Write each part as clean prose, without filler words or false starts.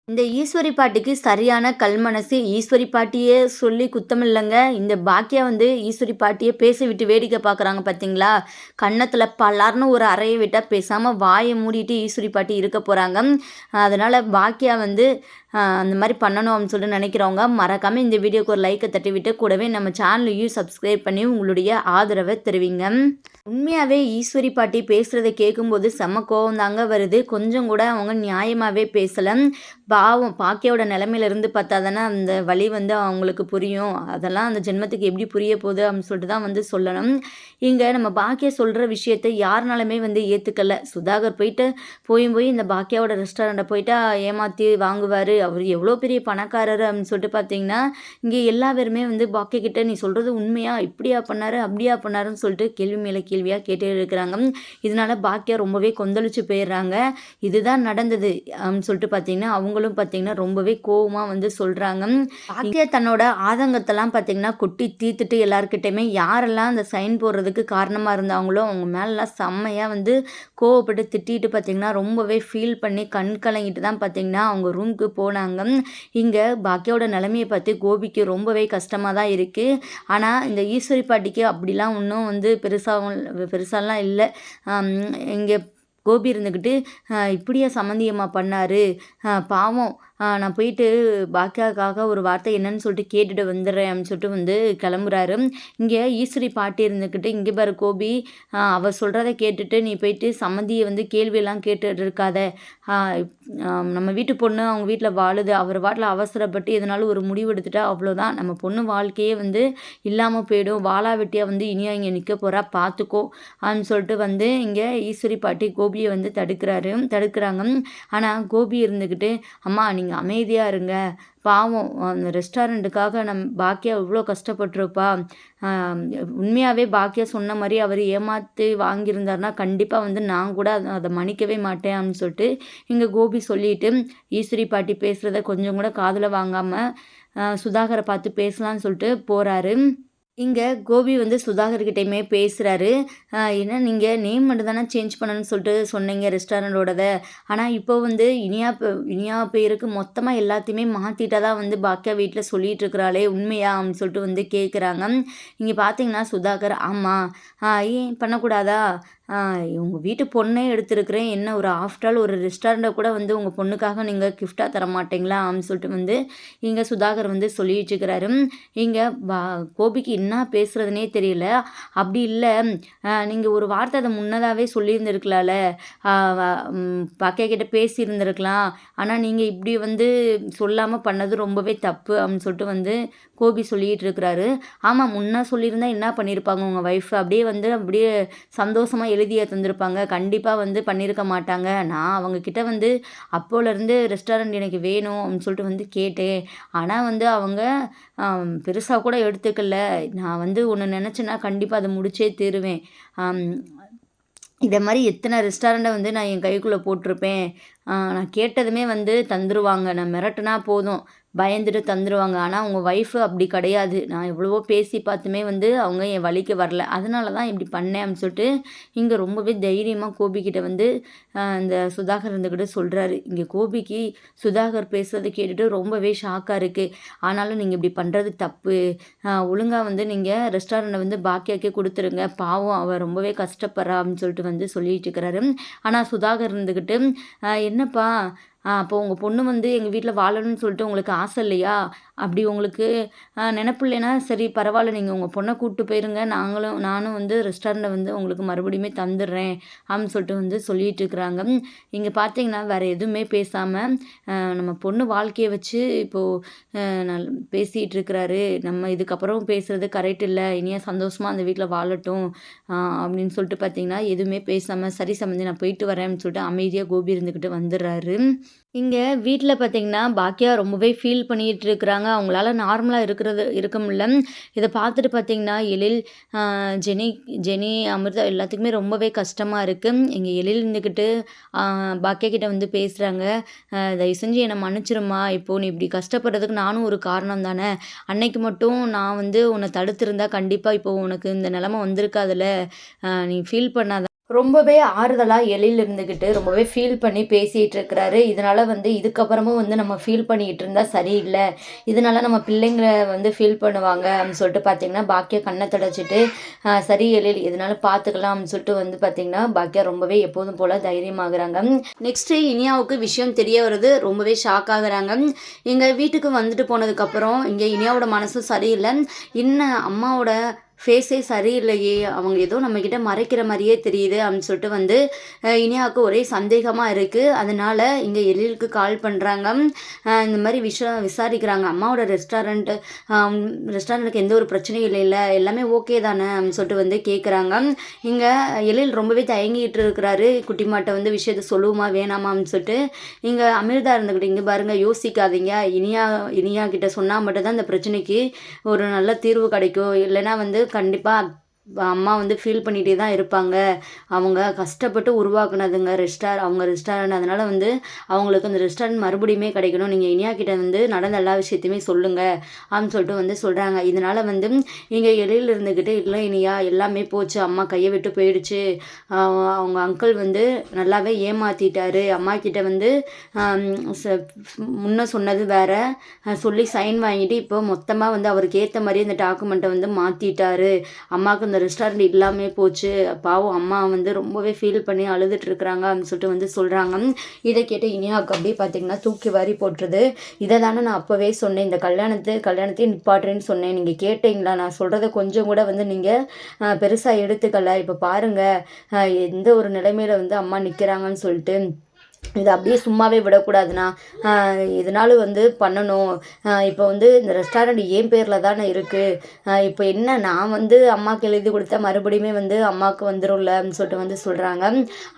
இந்த ஈஸ்வரி பாட்டிக்கு சரியான கல்மனசு. ஈஸ்வரி பாட்டியே சொல்லி குத்தமில்லங்க. இந்த பாக்கியா வந்து ஈஸ்வரி பாட்டிய பேச விட்டு வேடிக்கை பார்க்குறாங்க பார்த்தீங்களா? கன்னத்துல பலார்ன்னு ஒரு அறைய விட்டா பேசாம வாய மூடிட்டு ஈஸ்வரி பாட்டி இருக்க போறாங்க. அதனால பாக்கியா வந்து அந்த மாரி பண்ணணும் அப்படின்னு சொல்லிட்டு நினைக்கிறவங்க, மறக்காம இந்த வீடியோக்கு ஒரு லைக்க தட்டிவிட்டு, கூடவே நம்ம சேனலையும் சப்ஸ்கிரைப் பண்ணி உங்களுடைய ஆதரவ தெரிவிங்க. உண்மையாவே ஈஸ்வரி பாட்டி பேசுறத கேட்கும்போது செம்ம கோவம் தாங்க வருது. கொஞ்சம் கூட அவங்க நியாயமாவே பேசல. பாவம் பாக்கியோட நிலைமையில இருந்து பார்த்தா தானே அந்த வலி வந்து அவங்களுக்கு புரியும். அதெல்லாம் அந்த ஜென்மத்துக்கு எப்படி புரிய போகுது அப்படின்னு சொல்லிட்டு தான் வந்து சொல்லணும். இங்க நம்ம பாக்கியா சொல்ற விஷயத்த யாருனாலுமே வந்து ஏத்துக்கல. சுதாகர் போய் இந்த பாக்கியாவோட ரெஸ்டாரண்ட்ட போயிட்டா ஏமாத்தி வாங்குவாரு. அவரு எவ்வளோ பெரிய பணக்காரரு அப்படின்னு சொல்லிட்டு பார்த்தீங்கன்னா, இங்க எல்லா பேருமே வந்து பாக்கியா கிட்ட "நீ சொல்றது உண்மையா? இப்படியா பண்ணாரு? அப்படியா பண்ணாருன்னு?" சொல்லிட்டு கேள்வி மேல கேள்வியா கேட்டே இருக்கிறாங்க. இதனால பாக்கியா ரொம்பவே கொந்தளிச்சு போயிடுறாங்க. இதுதான் நடந்தது அப்படின்னு சொல்லிட்டு பார்த்தீங்கன்னா, அவங்களும் பார்த்தீங்கன்னா ரொம்பவே கோவமா வந்து சொல்றாங்க. பாக்கியா தன்னோட ஆதங்கத்தெல்லாம் பார்த்தீங்கன்னா கொட்டி தீர்த்துட்டு எல்லார்கிட்டயுமே யாரெல்லாம் அந்த சைன் போடுறதுக்கு காரணமா இருந்தாங்களோ, அவங்க மேலலாம் செம்மையா வந்து கோவப்பட்டு திட்டிட்டு பார்த்தீங்கன்னா, ரொம்பவே ஃபீல் பண்ணி கண் கலங்கிட்டு தான் பார்த்தீங்கன்னா, அவங்க ரூமுக்கு போனாங்க. இங்க பாக்கியாவோட நிலைமைய பார்த்து கோபிக்கு ரொம்பவே கஷ்டமா தான் இருக்கு. ஆனா, இந்த ஈஸ்வரி பாட்டிக்கு அப்படிலாம் ஒண்ணும் வந்து பெருசாலாம் இல்ல. அம் இங்க கோபி இருந்துக்கிட்டு, "இப்படியா சம்மந்தி அம்மா பண்ணாரு? பாவம் நான் போயிட்டு பாக்கியாவுக்காக ஒரு வார்த்தை என்னன்னு சொல்லிட்டு கேட்டுட்டு வந்துடுறேன்" அப்படின்னு சொல்லிட்டு வந்து கிளம்புறாரு. இங்கே ஈஸ்வரி பாட்டி இருந்துக்கிட்டு, "இங்கே பாரு கோபி, அவ சொல்கிறத கேட்டுட்டு நீ போயிட்டு சம்மந்தியை வந்து கேள்வியெல்லாம் கேட்டுட்டு இருக்காத. ஆ, நம்ம வீட்டு பொண்ணு அவங்க வீட்டில் வாழுது. அவர் பாட்டில் அவசரப்பட்டு எதனாலும் ஒரு முடிவு எடுத்துட்டா அவ்வளோதான். நம்ம பொண்ணு வாழ்க்கையே வந்து இல்லாமல் போயிடும். வாளா வெட்டியாக வந்து இனியா இங்கே நிற்க போகிறா பார்த்துக்கோ" அப்படின்னு சொல்லிட்டு வந்து இங்கே ஈஸ்வரி பாட்டி கோபியை வந்து தடுக்கிறாங்க. ஆனால் கோபி இருந்துக்கிட்டு, "அம்மா நீங்கள் அமைதியாக இருங்க. பாவம் அந்த ரெஸ்டாரண்ட்டுக்காக பாக்கியா இவ்வளோ கஷ்டப்பட்டுருப்பா. உண்மையாகவே பாக்கியா சொன்ன மாதிரி அவர் ஏமாற்றி வாங்கியிருந்தாருன்னா கண்டிப்பாக வந்து நான் கூட அதை மன்னிக்கவே மாட்டேன்" அப்படின்னு சொல்லிட்டு இங்கே கோபி சொல்லிட்டு ஈஸ்வரி பாட்டி பேசுகிறத கொஞ்சம் கூட காதில் வாங்காமல் சுதாகரை பார்த்து பேசலான்னு சொல்லிட்டு போகிறாரு. இங்க கோபி வந்து சுதாகர்கிட்டயுமே பேசுறாரு. "என்ன நீங்க நேம் மட்டும் தானே சேஞ்ச் பண்ணணும்னு சொல்லிட்டு சொன்னீங்க ரெஸ்டாரண்டோடத. ஆனா இப்போ வந்து இனியா பேருக்கு மொத்தமா எல்லாத்தையுமே மாத்திட்டதா வந்து பாக்கியா வீட்ல சொல்லிட்டு இருக்கிறாளே உண்மையா?" அப்படின்னு சொல்லிட்டு வந்து கேட்குறாங்க. இங்க பார்த்தீங்கன்னா சுதாகர், "ஆமா. ஏன் பண்ணக்கூடாதா? உங்க வீட்டு பொண்ணே எடுத்திருக்கிறேன். என்ன ஒரு ஆஃப்டர் ஆல் ஒரு ரெஸ்டாரண்ட்ட கூட வந்து உங்க பொண்ணுக்காக நீங்க கிஃப்ட்டா தரமாட்டீங்களா?" அப்படின்னு சொல்லிட்டு வந்து இங்க சுதாகர் வந்து சொல்லிட்டு இருக்கிறாரு. இங்க கோபிக்கு என்ன பேசுறதுன்னே தெரியல. அப்படி இல்ல, நீங்க ஒரு வார்த்தை அத முன்னதாவே சொல்லியிருந்திருக்கலாம்ல. பாக்கியா கிட்ட பேசியிருந்திருக்கலாம். ஆனா நீங்க இப்படி வந்து சொல்லாம பண்ணது ரொம்பவே தப்பு அப்படின்னு சொல்லிட்டு வந்து கோபி சொல்லிட்டு இருக்கிறாரு. ஆமா, முன்ன சொல்லியிருந்தா என்ன பண்ணியிருப்பாங்க உங்க ஒய்ஃப்? அப்படியே சந்தோஷமா எழுதிய தந்திருப்பாங்க. கண்டிப்பா வந்து பண்ணியிருக்க மாட்டாங்க. நான் அவங்க கிட்ட வந்து அப்போலேருந்து ரெஸ்டாரண்ட் எனக்கு வேணும் அப்படின்னு சொல்லிட்டு வந்து கேட்டேன். ஆனா வந்து அவங்க பெருசா கூட எடுத்துக்கல. நான் வந்து ஒண்ணு நினச்சேன்னா கண்டிப்பா அத முடிச்சே தீருவேன். அம் இத மாரி எத்தன ரெஸ்டாரண்ட்ட வந்து நான் என் கைக்குள்ள போட்டிருப்பேன். நான் கேட்டதுமே வந்து தந்துருவாங்க. நான் மிரட்டுனா போதும், பயந்துட்டு தந்துருவாங்க. ஆனா உங்க ஒய்ஃப் அப்படி கிடையாது. நான் எவ்வளவோ பேசி பார்த்துமே வந்து அவங்க என் வழிக்கு வரல. அதனால தான் இப்படி பண்ணேன் அப்படின்னு சொல்லிட்டு, இங்க ரொம்பவே தைரியமா கோபிகிட்ட வந்து இந்த சுதாகர் இருந்துக்கிட்டு சொல்றாரு. இங்க கோபிக்கு சுதாகர் பேசுறத கேட்டுட்டு ரொம்பவே ஷாக்கா இருக்கு. ஆனாலும் நீங்க இப்படி பண்றது தப்பு. ஒழுங்கா வந்து நீங்க ரெஸ்டாரண்ட்ட வந்து பாக்கியாக்கே குடுத்துருங்க. பாவம் அவ ரொம்பவே கஷ்டப்படுறா அப்படின்னு சொல்லிட்டு வந்து சொல்லிட்டு இருக்கிறாரு. ஆனா சுதாகர் இருந்துக்கிட்டு, என்னப்பா அப்போ உங்க பொண்ணு வந்து எங்க வீட்ல வாழணும்னு சொல்லிட்டு உங்களுக்கு ஆசை இல்லையா? அப்படி உங்களுக்கு நெனப்பு இல்லைன்னா சரி பரவால்ல. நீங்க உங்க பொண்ண கூட்டு போயிருங்க. நானும் வந்து ரெஸ்டாரண்ட்ட வந்து உங்களுக்கு மறுபடியுமே தந்துடுறேன் அப்படின்னு சொல்லிட்டு வந்து சொல்லிட்டு இருக்கிறாங்க. இங்க பார்த்தீங்கன்னா வேற எதுவுமே பேசாம நம்ம பொண்ணு வாழ்க்கைய வச்சு இப்போ நல் பேசிட்டு இருக்கிறாரு. நம்ம இதுக்கப்புறம் பேசுறது கரெக்ட் இல்ல. இனியா சந்தோஷமா அந்த வீட்ல வாழட்டும் அப்படின்னு சொல்லிட்டு பார்த்தீங்கன்னா, எதுவுமே பேசாம சரி சம்மந்தி நான் போயிட்டு வரேன்னு சொல்லிட்டு அமைதியா கோபி இருந்துக்கிட்டு வந்துடுறாரு. இங்க வீட்ல பார்த்தீங்கன்னா, பாக்கியா ரொம்பவே ஃபீல் பண்ணிட்டு இருக்கிறாங்க. அவங்களால நார்மலா இருக்க முடியல. இத பார்த்துட்டு பார்த்தீங்கன்னா, எழில், அ ஜெனி ஜெனி, அமிர்தா எல்லாத்துக்குமே ரொம்பவே கஷ்டமா இருக்கு. எங்க எழில் இருந்துக்கிட்டு பாக்கியா கிட்ட வந்து பேசுறாங்க. தயவு செஞ்சு என்ன மன்னிச்சிரும்மா. இப்போ நீ இப்படி கஷ்டப்படுறதுக்கு நானும் ஒரு காரணம் தானே. அன்னைக்கு மட்டும் நான் வந்து உன்ன தடுத்திருந்தா கண்டிப்பா இப்போ உனக்கு இந்த நிலைமை வந்திருக்காதுல்ல. நீ ஃபீல் பண்ணாத." ரொம்பவே ஆறுதலா எழில் இருந்துகிட்டு, ரொம்பவே ஃபீல் பண்ணி பேசிட்டு இருக்கிறாரு. இதனால வந்து இதுக்கப்புறமும் வந்து நம்ம ஃபீல் பண்ணிக்கிட்டு இருந்தா சரியில்ல. இதனால நம்ம பிள்ளைங்க வந்து ஃபீல் பண்ணுவாங்க அப்படின்னு சொல்லிட்டு பார்த்தீங்கன்னா, பாக்கியா கண்ண தொடச்சிட்டு, சரி எழில் எதுனாலும் பார்த்துக்கலாம் அப்படின்னு சொல்லிட்டு வந்து பார்த்தீங்கன்னா, பாக்கியா ரொம்பவே எப்போதும் போல தைரியமாகுறாங்க. நெக்ஸ்ட்டு இனியாவுக்கு விஷயம் தெரிய வருது. ரொம்பவே ஷாக் ஆகுறாங்க. எங்க வீட்டுக்கு வந்துட்டு போனதுக்கப்புறம், இங்க இனியாவோட மனசும் சரியில்ல. என்ன அம்மாவோட ஃபேஸே சரியில்லையே! அவங்க ஏதோ நம்மக்கிட்ட மறைக்கிற மாரியே தெரியுது அப்படின்னு சொல்லிட்டு வந்து இனியாவுக்கு ஒரே சந்தேகமா இருக்கு. அதனால இங்க எழிலுக்கு கால் பண்றாங்க. இந்த மாரி விஷயம் விசாரிக்கிறாங்க. அம்மாவோட ரெஸ்டாரண்ட்டுக்கு எந்த ஒரு பிரச்சனையும் இல்லைல்ல? எல்லாமே ஓகே தானே? அப்படின்னு சொல்லிட்டு வந்து கேட்குறாங்க. இங்க எழில் ரொம்பவே தயங்கிட்டு இருக்கிறாரு. குட்டிமாட்ட வந்து விஷயத்த சொல்லுவோமா? வேணாமா? அப்படின்னு சொல்லிட்டு. இங்க அமிர்தா இருந்துகிட்டு, இங்க பாருங்க யோசிக்காதீங்க. இனியா இனியா கிட்ட சொன்னா மட்டும் தான் இந்த பிரச்சனைக்கு ஒரு நல்ல தீர்வு கிடைக்கும். இல்லைன்னா வந்து கண்டிப்பா அம்மா வந்து ஃபீல் பண்ணிட்டே தான் இருப்பாங்க. அவங்க கஷ்டப்பட்டு உருவாக்குனதுங்க அவங்க ரெஸ்டாரண்ட். அதனால வந்து அவங்களுக்கு அந்த ரெஸ்டாரண்ட் மறுபடியுமே கிடைக்கணும். நீங்க இனியா கிட்ட வந்து நடந்த எல்லா விஷயத்தையுமே சொல்லுங்க அப்படின்னு சொல்லிட்டு வந்து சொல்றாங்க. இதனால வந்து இங்க எழில் இருந்துக்கிட்டு, இல்ல இனியா எல்லாமே போச்சு. அம்மா கைய விட்டு போயிடுச்சு. அவங்க அங்கிள் வந்து நல்லாவே ஏமாத்திட்டாரு. அம்மா கிட்ட வந்து அம் ச முன்ன சொன்னது வேற. சொல்லி சைன் வாங்கிட்டு இப்போ மொத்தமா வந்து அவருக்கு ஏத்த மாரியே இந்த டாக்குமெண்ட்ட வந்து மாத்திட்டாரு. அம்மாவுக்கு இந்த ரெஸ்டாரண்ட் இல்லாமயே போச்சு. பாவம் அம்மா வந்து ரொம்பவே ஃபீல் பண்ணி அழுதுட்டு இருக்கிறாங்க அப்படின்னு சொல்லிட்டு வந்து சொல்றாங்க. இதை கேட்டு இனியாவுக்கு அப்படியே பார்த்தீங்கன்னா தூக்கி வாரி போட்டுருது. இதை தானே நான் அப்பவே சொன்னேன். இந்த கல்யாணத்தையும் நிப்பாட்டுறேன்னு சொன்னேன். நீங்க கேட்டீங்களா? நான் சொல்றத கொஞ்சம் கூட வந்து நீங்க பெருசா எடுத்துக்கல. இப்ப பாருங்க எந்த ஒரு நிலைமையில வந்து அம்மா நிக்கிறாங்கன்னு சொல்லிட்டு. இதை அப்படியே சும்மாவே விடக்கூடாதுண்ணா. இதனாலும் வந்து பண்ணணும். இப்போ வந்து இந்த ரெஸ்டாரண்ட் என் பேரில் தானே இருக்குது. இப்போ என்ன நான் வந்து அம்மாவுக்கு எழுதி கொடுத்தா மறுபடியுமே வந்து அம்மாவுக்கு வந்துடும்ல அப்படின்னு சொல்லிட்டு வந்து சொல்கிறாங்க.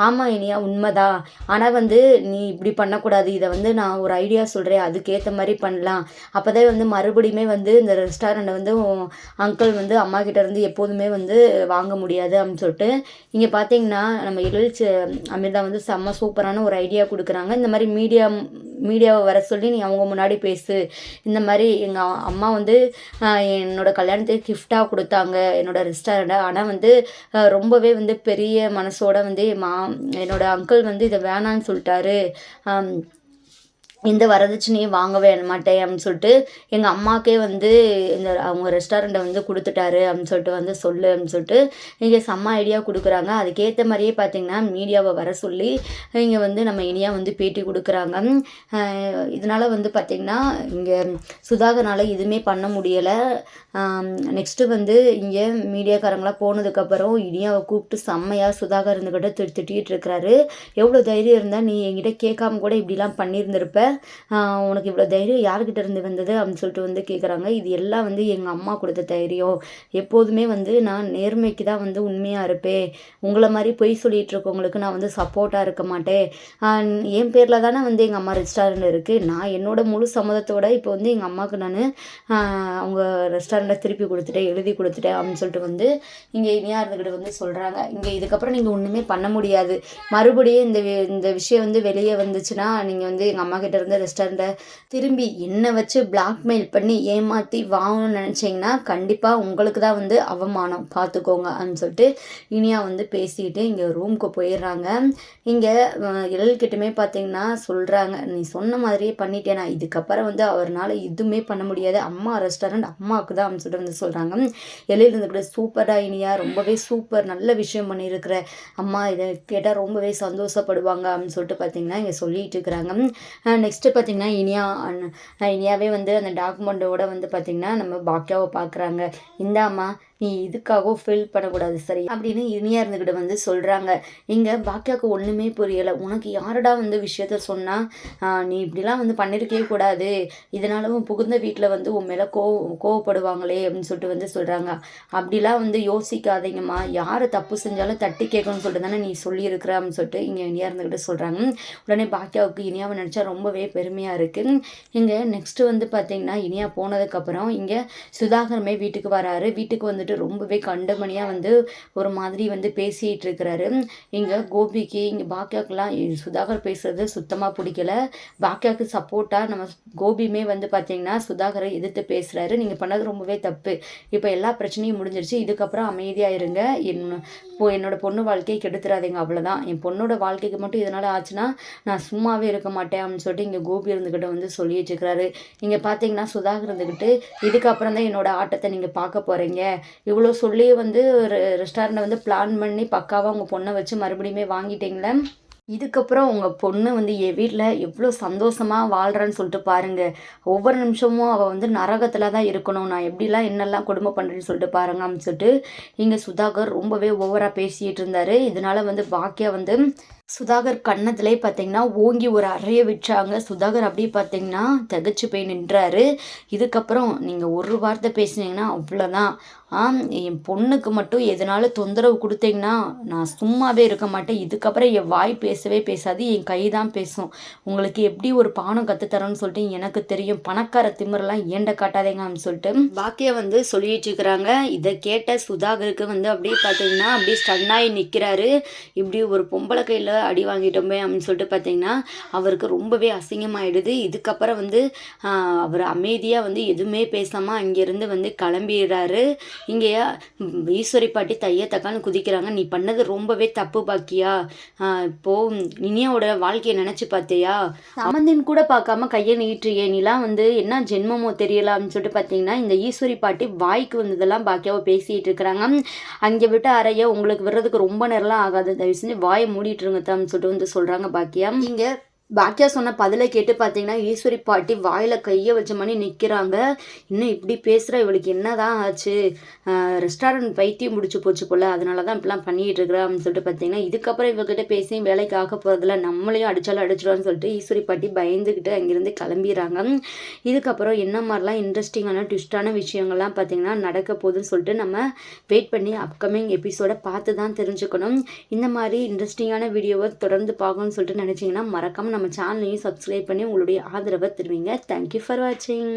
ஆமாம் இனியா உண்மைதான். ஆனால் வந்து நீ இப்படி பண்ணக்கூடாது. இதை வந்து நான் ஒரு ஐடியா சொல்கிறேன். அதுக்கேற்ற மாதிரி பண்ணலாம். அப்போ தான் வந்து மறுபடியுமே வந்து இந்த ரெஸ்டாரண்ட்டை வந்து அங்கிள் வந்து அம்மா கிட்ட இருந்து எப்போதுமே வந்து வாங்க முடியாது அப்படின்னு சொல்லிட்டு இங்கே பார்த்தீங்கன்னா நம்ம அமிர்தா வந்து செம்ம சூப்பரான ஒரு ஐடியா கொடுக்குறாங்க. இந்த மாதிரி மீடியாவை வர சொல்லி நீ அவங்க முன்னாடி பேசு. இந்த மாதிரி எங்கள் அம்மா வந்து என்னோட கல்யாணத்துக்கு கிஃப்டாக கொடுத்தாங்க என்னோட ரெஸ்டாரண்ட்டை. ஆனால் வந்து ரொம்பவே வந்து பெரிய மனசோட வந்து என்னோட அங்கிள் வந்து இதை வேணான்னு சொல்லிட்டாரு. எந்த வரதட்சணையும் வாங்கவே மாட்டேன் அப்படின்னு சொல்லிட்டு எங்கள் அம்மாக்கே வந்து அவங்க ரெஸ்டாரண்ட்டை வந்து கொடுத்துட்டாரு அப்படின்னு சொல்லிட்டு வந்து சொல்லு அப்படின்னு சொல்லிட்டு இங்கே செம்ம ஐடியா கொடுக்குறாங்க. அதுக்கேற்ற மாதிரியே பார்த்தீங்கன்னா மீடியாவை வர சொல்லி இங்கே வந்து நம்ம இனியா வந்து பேட்டி கொடுக்குறாங்க. இதனால் வந்து பார்த்திங்கன்னா இங்கே சுதாகர்னால் எதுவுமே பண்ண முடியலை. நெக்ஸ்ட்டு வந்து இங்கே மீடியாக்காரங்களாம் போனதுக்கப்புறம் இனியாவை கூப்பிட்டு செம்மையாக சுதாகர் இருந்துக்கிட்ட திட்டிகிட்டு இருக்கிறாரு. எவ்வளோ தைரியம் இருந்தால் நீ என்கிட்ட கேட்காம கூட இப்படிலாம் பண்ணியிருந்திருப்ப. உனக்கு இவ்வளோ தைரியம் யார்கிட்ட இருந்து வந்தது அப்படின்னு சொல்லிட்டு வந்து கேட்குறாங்க. இது எல்லாம் வந்து எங்கள் அம்மா கொடுத்த தைரியம். எப்போதுமே வந்து நான் நேர்மைக்கு தான் வந்து உண்மையாக இருப்பேன். உங்களை மாதிரி பொய் சொல்லிகிட்டு இருக்கவங்களுக்கு நான் வந்து சப்போர்ட்டாக இருக்க மாட்டேன். என் பேரில் தானே வந்து எங்கள் அம்மா ரெஸ்டாரண்ட் இருக்குது. நான் என்னோட முழு சம்மதத்தோடு இப்போ வந்து எங்கள் அம்மாவுக்கு நான் அவங்க ரெஸ்டாரண்ட்டை திருப்பி கொடுத்துட்டேன், எழுதி கொடுத்துட்டேன் அப்படின்னு சொல்லிட்டு வந்து இங்கே இனியா இருந்துக்கிட்டு வந்து சொல்கிறாங்க. இங்கே இதுக்கப்புறம் நீங்கள் ஒன்றுமே பண்ண முடியாது. மறுபடியும் இந்த விஷயம் வந்து வெளியே வந்துச்சுன்னா நீங்கள் வந்து எங்கள் அம்மா கிட்ட இருந்து ரெஸ்டாரண்ட்டை திரும்பி என்னை வச்சு பிளாக்மெயில் பண்ணி ஏமாற்றி வாங்கணும்னு நினச்சிங்கன்னா கண்டிப்பாக உங்களுக்கு தான் வந்து அவமானம் பார்த்துக்கோங்க அப்படின்னு சொல்லிட்டு இனியா வந்து பேசிட்டு இங்கே ரூமுக்கு போயிடுறாங்க. இங்கே எழில்கிட்டமே பார்த்தீங்கன்னா சொல்கிறாங்க, நீ சொன்ன மாதிரியே பண்ணிட்டேனா, இதுக்கப்புறம் வந்து அவரால் எதுவுமே பண்ண முடியாது. அம்மா ரெஸ்டாரண்ட் அம்மாவுக்கு தான் அப்படின்னு சொல்லிட்டு வந்து சொல்கிறாங்க. எழில் இருந்துக்கிட்ட சூப்பராக இனியா ரொம்பவே சூப்பர் நல்ல விஷயம் பண்ணியிருக்கிற அம்மா இதை கேட்டால் ரொம்பவே சந்தோஷப்படுவாங்க அப்படின்னு சொல்லிட்டு பார்த்தீங்கன்னா இங்கே சொல்லிட்டு இருக்கிறாங்க. நெக்ஸ்ட்டு பார்த்திங்கன்னா இனியாவே வந்து அந்த டாக்குமெண்ட்டோட வந்து பார்த்திங்கன்னா நம்ம பாக்கியாவை பார்க்குறாங்க. இந்தாம்மா நீ இதுக்காகவும் ஃபீல் பண்ணக்கூடாது சரி அப்படின்னு இனியா இருந்துக்கிட்ட வந்து சொல்கிறாங்க. இங்கே பாக்கியாவுக்கு ஒன்றுமே புரியலை. உனக்கு யாரடா வந்து விஷயத்த சொன்னால் நீ இப்படிலாம் வந்து பண்ணியிருக்கவே கூடாது, இதனாலும் புகுந்த வீட்டில் வந்து உன் மேலே கோவப்படுவாங்களே அப்படின்னு சொல்லிட்டு வந்து சொல்கிறாங்க. அப்படிலாம் வந்து யோசிக்காதீங்கம்மா, யார் தப்பு செஞ்சாலும் தட்டி கேட்கணும்னு சொல்லிட்டு தானே நீ சொல்லியிருக்கிற அப்படின்னு சொல்லிட்டு இங்கே இனியா இருந்துக்கிட்ட சொல்கிறாங்க. உடனே பாக்கியாவுக்கு இனியாவை நினச்சா ரொம்பவே பெருமையாக இருக்குது. இங்கே நெக்ஸ்ட்டு வந்து பார்த்திங்கன்னா இனியா போனதுக்கப்புறம் இங்கே சுதாகரமே வீட்டுக்கு வராரு. வீட்டுக்கு வந்துட்டு ரொம்பவே கண்டமணியாக வந்து ஒரு மாதிரி வந்து பேசிகிட்டு இருக்கிறாரு. இங்கே கோபிக்கு இங்கே பாக்கியாவுக்குலாம் சுதாகர் பேசுகிறது சுத்தமாக பிடிக்கல. பாக்கியாவுக்கு சப்போர்ட்டாக நம்ம கோபியுமே வந்து பார்த்திங்கன்னா சுதாகரை எதிர்த்து பேசுகிறாரு. நீங்கள் பண்ணது ரொம்பவே தப்பு. இப்போ எல்லா பிரச்சனையும் முடிஞ்சிருச்சு. இதுக்கப்புறம் அமைதியாக இருங்க. என்னோட பொண்ணு வாழ்க்கையை கெடுத்துறாதீங்க, அவ்வளோதான். என் பொண்ணோட வாழ்க்கைக்கு மட்டும் இதனால் ஆச்சுன்னா நான் சும்மாவே இருக்க மாட்டேன் அப்படின்னு சொல்லிட்டு இங்கே கோபி இருந்துக்கிட்ட வந்து சொல்லி வச்சுக்கிறாரு. இங்கே பார்த்தீங்கன்னா சுதாகர் இருந்துக்கிட்டு இதுக்கப்புறம் தான் என்னோட ஆட்டத்தை நீங்கள் பார்க்க போகிறீங்க. இவ்வளோ சொல்லி வந்து ஒரு ரெஸ்டாரண்ட்டை வந்து பிளான் பண்ணி பக்காவாக உங்கள் பொண்ணை வச்சு மறுபடியுமே வாங்கிட்டீங்களே. இதுக்கப்புறம் உங்கள் பொண்ணு வந்து என் வீட்டில் எவ்வளோ சந்தோஷமாக வாழ்கிறேன்னு சொல்லிட்டு பாருங்கள். ஒவ்வொரு நிமிஷமும் அவள் வந்து நரகத்தில் தான் இருக்கணும். நான் எப்படிலாம் என்னெல்லாம் கொடுமை பண்ணுறேன்னு சொல்லிட்டு பாருங்க அப்படின்னு சொல்லிட்டு இங்கே சுதாகர் ரொம்பவே ஓவராக பேசிகிட்டு இருந்தார். இதனால் வந்து பாக்கியா வந்து சுதாகர் கன்னத்திலே பார்த்தீங்கன்னா ஓங்கி ஒரு அறைய விட்டாங்க. சுதாகர் அப்படியே பார்த்தீங்கன்னா திகச்சு போய் நின்றாரு. இதுக்கப்புறம் நீங்கள் ஒரு வார்த்தை பேசுனீங்கன்னா அவ்வளோதான். என் பொண்ணுக்கு மட்டும் எதனால தொந்தரவு கொடுத்தீங்கன்னா நான் சும்மாவே இருக்க மாட்டேன். இதுக்கப்புறம் என் வாய் பேசவே பேசாது, என் கை தான் பேசும். உங்களுக்கு எப்படி ஒரு பானம் கற்றுத்தரேன்னு சொல்லிட்டு எனக்கு தெரியும். பணக்கார திமிரெல்லாம் ஏண்ட காட்டாதேங்க அப்படின்னு சொல்லிட்டு பாக்கியா வந்து சொல்லிட்டு இருக்கிறாங்க. இதை கேட்ட சுதாகருக்கு வந்து அப்படியே பார்த்தீங்கன்னா அப்படியே ஸ்டன்னாகி நிற்கிறாரு. இப்படி ஒரு பொம்பளை கையில் அடி வாங்கிட்டோமே அப்படின்னு சொல்லிட்டு பார்த்தீங்கன்னா அவருக்கு ரொம்பவே அசிங்கமாயிடுது. இதுக்கப்புறம் வந்து அவர் அமைதியாக வந்து எதுவுமே பேசாமல் அங்கேருந்து வந்து கிளம்பிடுறாரு. இங்கே ஈஸ்வரி பாட்டி தைய தக்கான்னு குதிக்கிறாங்க. நீ பண்ணது ரொம்பவே தப்பு பாக்கியா. இப்போது இனியாவோட வாழ்க்கையை நினச்சி பார்த்தியா? சமந்தின் கூட பார்க்காம கையை நீட்டுறியே, நீலாம் வந்து என்ன ஜென்மமோ தெரியல அப்படின்னு சொல்லிட்டு பார்த்தீங்கன்னா இந்த ஈஸ்வரி பாட்டி வாய்க்கு வந்ததெல்லாம் பாக்கியாவை பேசிகிட்டு இருக்கிறாங்க. அங்கே விட்டு அறைய உங்களுக்கு விடுறதுக்கு ரொம்ப நேரம்லாம் ஆகாது, தயவு செஞ்சு வாயை மூடிட்டுருங்க தான் சொல்லிட்டு வந்து சொல்கிறாங்க பாக்கியா. இங்கே பாக்கியா சொன்ன பதிலை கேட்டு பார்த்தீங்கன்னா ஈஸ்வரி பாட்டி வாயில் கையை வச்ச மாதிரி நிற்கிறாங்க. இன்னும் இப்படி பேசுகிற இவளுக்கு என்ன தான் ஆச்சு? ரெஸ்டாரண்ட் பைத்தியம் முடிச்சு போச்சு போல், அதனால தான் இப்படிலாம் பண்ணிகிட்டு இருக்கிறா அப்படின்னு சொல்லிட்டு பார்த்தீங்கன்னா இதுக்கப்புறம் இவகிட்ட பேசி வேலைக்கு ஆக போகிறதில்ல, நம்மளையும் அடித்தாலும் அடிச்சிடுவான்னு சொல்லிட்டு ஈஸ்வரி பாட்டி பயந்துக்கிட்டு அங்கேருந்து கிளம்பிடுறாங்க. இதுக்கப்புறம் என்ன மாதிரிலாம் இன்ட்ரெஸ்டிங்கான ட்விஸ்டான விஷயங்கள்லாம் பார்த்தீங்கன்னா நடக்க போகுதுன்னு சொல்லிட்டு நம்ம வெயிட் பண்ணி அப்கமிங் எபிசோடை பார்த்து தான் தெரிஞ்சுக்கணும். இந்த மாதிரி இன்ட்ரெஸ்டிங்கான வீடியோவை தொடர்ந்து பார்க்கணும்னு சொல்லிட்டு நினச்சிங்கன்னா மறக்காமல் நம்ம சேனலையும் சப்ஸ்கிரைப் பண்ணி உங்களுடைய ஆதரவை தருவீங்க. தேங்க்யூ ஃபார் வாட்சிங்.